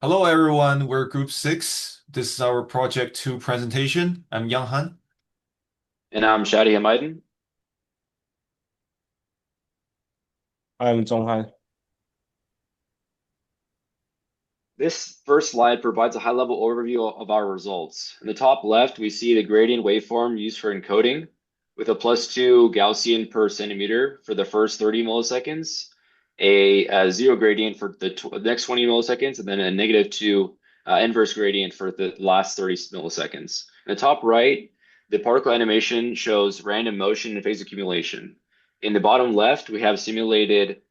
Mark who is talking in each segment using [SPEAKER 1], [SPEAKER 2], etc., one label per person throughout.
[SPEAKER 1] Hello everyone, we're group 6. This is our project 2 presentation. I'm Han.
[SPEAKER 2] And I'm Shadee Hemaidan.
[SPEAKER 3] I'm Tsung-han.
[SPEAKER 2] This first slide provides a high-level overview of our results. In the top left, we see the gradient waveform used for encoding with a +2 Gaussian per centimeter for the first 30 milliseconds, a zero gradient for the next 20 milliseconds, and then a -2 inverse gradient for the last 30 milliseconds. In the top right, the particle animation shows random motion and phase accumulation. In the bottom left, we have simulated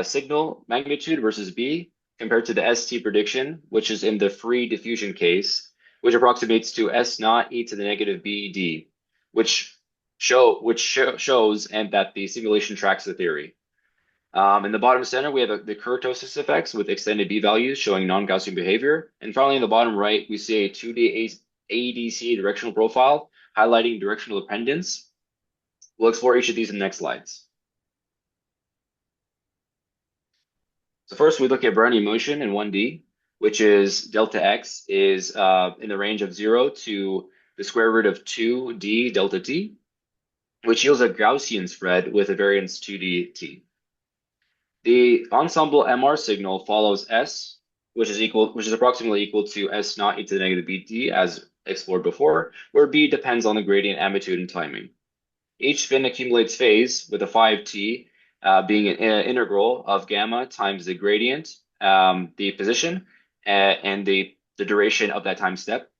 [SPEAKER 2] signal magnitude versus B compared to the ST prediction, which is in the free diffusion case, which approximates to S naught e to the negative BD, which shows and that the simulation tracks the theory. In the bottom center, we have the kurtosis effects with extended B values showing non-Gaussian behavior. And finally, in the bottom right, we see a 2D ADC directional profile highlighting directional dependence. We'll explore each of these in the next slides. So first we look at Brownian motion in 1D, which is delta x is in the range of 0 to the square root of 2d delta t, which yields a Gaussian spread with a variance 2d t. The ensemble MR signal follows S, which is approximately equal to S naught e to the negative BT as explored before, where B depends on the gradient amplitude and timing. Each spin accumulates phase with a 5t being an integral of gamma times the gradient, the position, and the duration of that time step,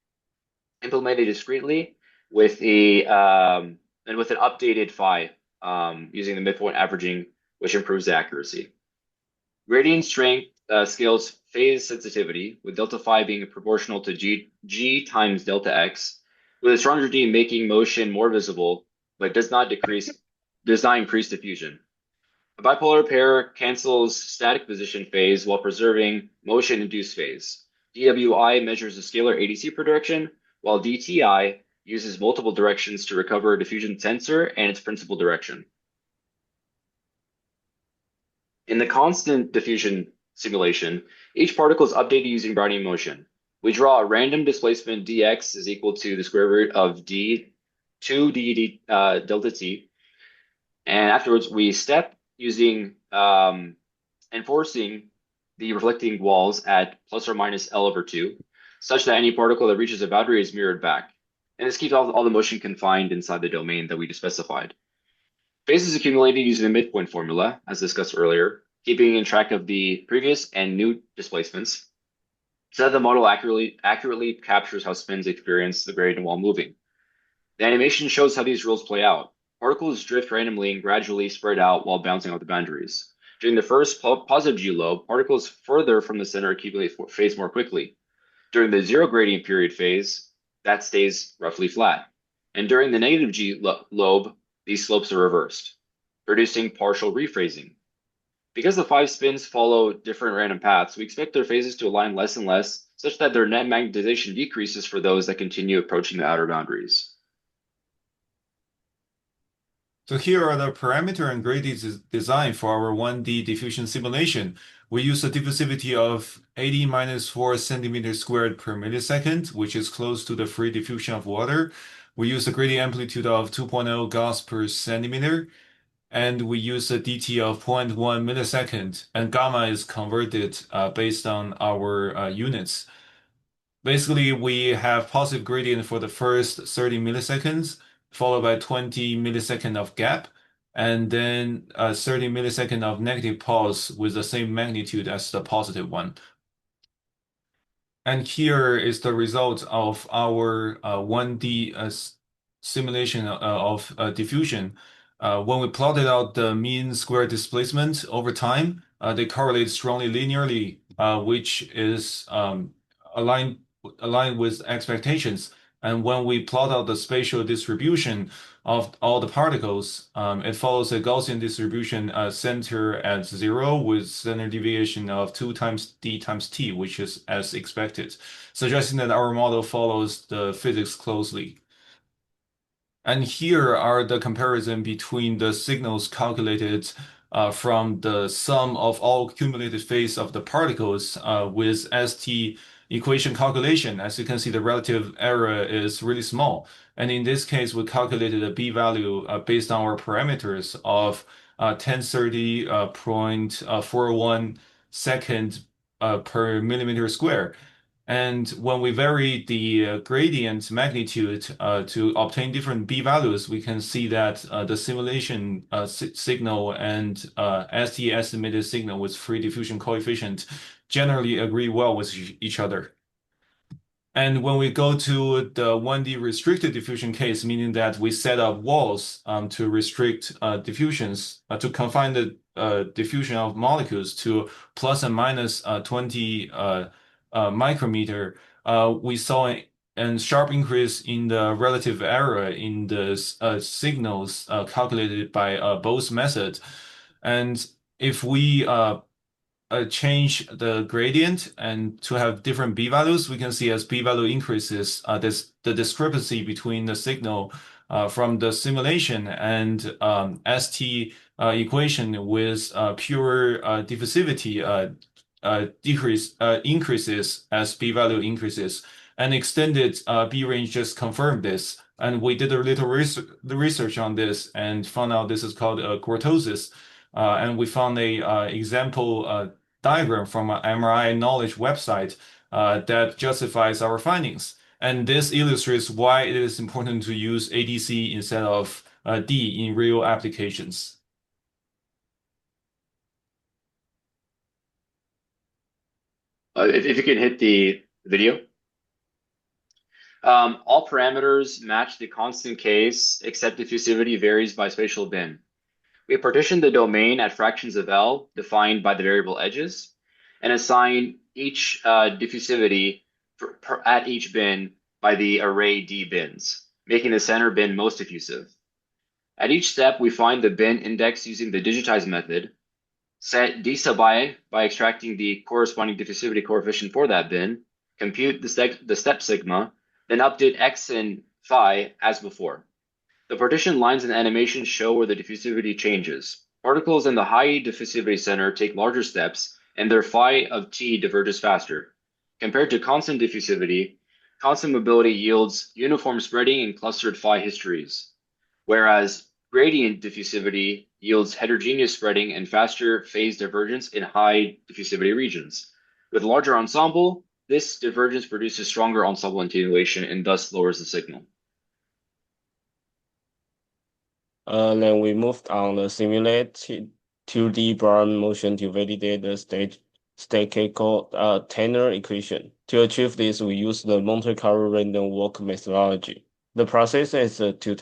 [SPEAKER 2] implemented discretely with with an updated phi using the midpoint averaging, which improves the accuracy. Gradient strength scales phase sensitivity, with delta phi being proportional to g times delta x, with a stronger d making motion more visible, but does not increase diffusion. A bipolar pair cancels static position phase while preserving motion-induced phase. DWI measures the scalar ADC per direction, while DTI uses multiple directions to recover diffusion tensor and its principal direction. In the constant diffusion simulation, each particle is updated using Brownian motion. We draw a random displacement dx is equal to the square root of d 2d delta t, and afterwards we step using enforcing the reflecting walls at plus or minus L over 2, such that any particle that reaches a boundary is mirrored back. And this keeps all the motion confined inside the domain that we just specified. Phase is accumulated using the midpoint formula, as discussed earlier, keeping in track of the previous and new displacements, so that the model accurately captures how spins experience the gradient while moving. The animation shows how these rules play out. Particles drift randomly and gradually spread out while bouncing off the boundaries. During the first positive G lobe, particles further from the center accumulate phase more quickly. During the zero gradient period phase, that stays roughly flat. And during the negative G lobe, these slopes are reversed, producing partial rephrasing. Because the five spins follow different random paths, we expect their phases to align less and less, such that their net magnetization decreases for those that continue approaching the outer boundaries.
[SPEAKER 1] So here are the parameter and gradients design for our 1D diffusion simulation. We use a diffusivity of 80 minus 4 centimeters squared per millisecond, which is close to the free diffusion of water. We use a gradient amplitude of 2.0 Gauss per centimeter, and we use a dt of 0.1 millisecond, and gamma is converted based on our units. Basically, we have positive gradient for the first 30 milliseconds, followed by 20 millisecond of gap, and then 30 millisecond of negative pulse with the same magnitude as the positive one. And here is the result of our 1D simulation of diffusion. When we plotted out the mean square displacement over time, they correlate strongly linearly, which is aligned with expectations. And when we plot out the spatial distribution of all the particles, it follows a Gaussian distribution center at 0 with standard deviation of 2 times d times t, which is as expected, suggesting that our model follows the physics closely. And here are the comparison between the signals calculated from the sum of all cumulative phase of the particles with ST equation calculation. As you can see, the relative error is really small. And in this case, we calculated a B value based on our parameters of 1030.41 second per millimeter square. And when we vary the gradient magnitude to obtain different B values, we can see that the simulation signal and ST estimated signal with free diffusion coefficient generally agree well with each other. And when we go to the 1D restricted diffusion case, meaning that we set up walls to restrict diffusions, to confine the diffusion of molecules to plus and minus 20 micrometer, we saw a sharp increase in the relative error in the signals calculated by both methods. And if we change the gradient and to have different B values, we can see as B value increases, the discrepancy between the signal from the simulation and ST equation with pure diffusivity increases as B value increases. And extended B range just confirmed this. And we did a little research on this and found out this is called cortosis. And we found a example diagram from an MRI knowledge website that justifies our findings. And this illustrates why it is important to use ADC instead of D in real applications.
[SPEAKER 2] If you can hit the video. All parameters match the constant case, except diffusivity varies by spatial bin. We partition the domain at fractions of L, defined by the variable edges, and assign each diffusivity at each bin by the array D bins, making the center bin most diffusive. At each step, we find the bin index using the digitize method, set D sub I by extracting the corresponding diffusivity coefficient for that bin, compute the step sigma, then update X and phi as before. The partition lines and animations show where the diffusivity changes. Particles in the high diffusivity center take larger steps, and their phi of t diverges faster. Compared to constant diffusivity, constant mobility yields uniform spreading and clustered phi histories, whereas gradient diffusivity yields heterogeneous spreading and faster phase divergence in high diffusivity regions. With larger ensemble, this divergence produces stronger ensemble attenuation and thus lowers the signal.
[SPEAKER 3] Then we moved on the simulated 2D Brown motion to validate the statistical tenor equation. To achieve this, we use the Monte Carlo random walk methodology. The process is two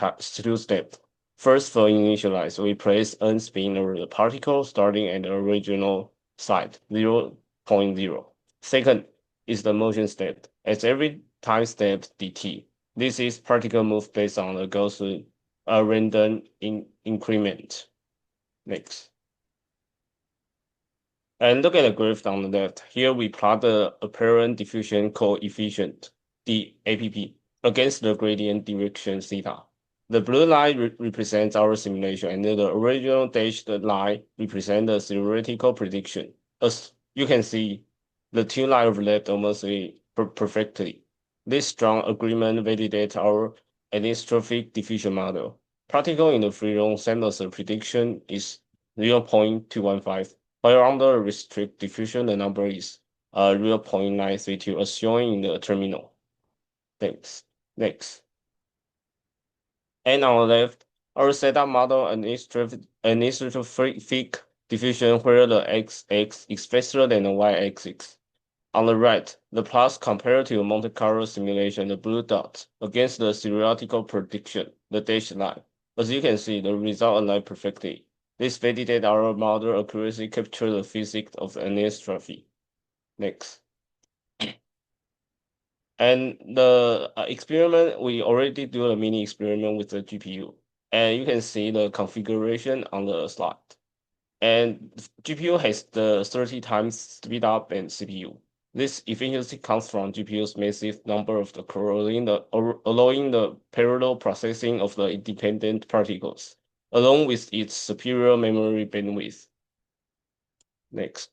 [SPEAKER 3] steps. First, for initialize, we place n spin over the particle starting at the original site, 0.0. Second is the motion step. At every time step dt, this is particle move based on the Gaussian random increment. Next. And look at the graph on the left. Here we plot the apparent diffusion coefficient, the APP, against the gradient direction theta. The blue line represents our simulation, and the original dashed line represents the theoretical prediction. As you can see, the two lines overlap almost perfectly. This strong agreement validates our anistrophic diffusion model. Particle in the free room samples prediction is 0.215, while under restrict diffusion, the number is 0.932, as shown in the terminal. Thanks. Next. And on the left, our setup model anistrophic diffusion where the x-axis is faster than the y-axis. On the right, the plots compared to Monte Carlo simulation, the blue dots, against the theoretical prediction, the dashed line. As you can see, the result align perfectly. This validates our model accuracy capture the physics of anistrophy. Next. And the experiment, we already do a mini experiment with the GPU. And you can see the configuration on the slide. And GPU has the 30 times speed up than CPU. This efficiency comes from GPU's massive number of the core, allowing the parallel processing of the independent particles. along with its superior memory bandwidth. Next.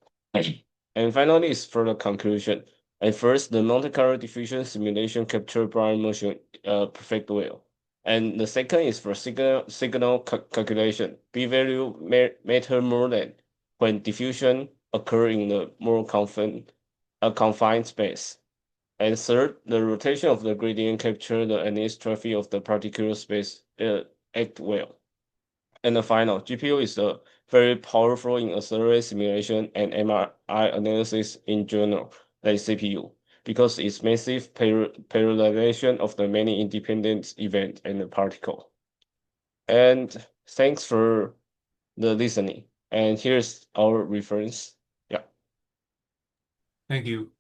[SPEAKER 3] And finally is for the conclusion. And first, the Monte Carlo diffusion simulation captured Brownian motion perfect well. And the second is for signal calculation. P-value matter more than when diffusion occur in the more confined space. And third, the rotation of the gradient capture the anisotropy of the particular space act well. And the final, GPU is very powerful in accelerated simulation and MRI analysis in general, like CPU, because its massive parallelization of the many independent events and the particle. And thanks for the listening. And here's our reference. Yeah.
[SPEAKER 1] Thank you.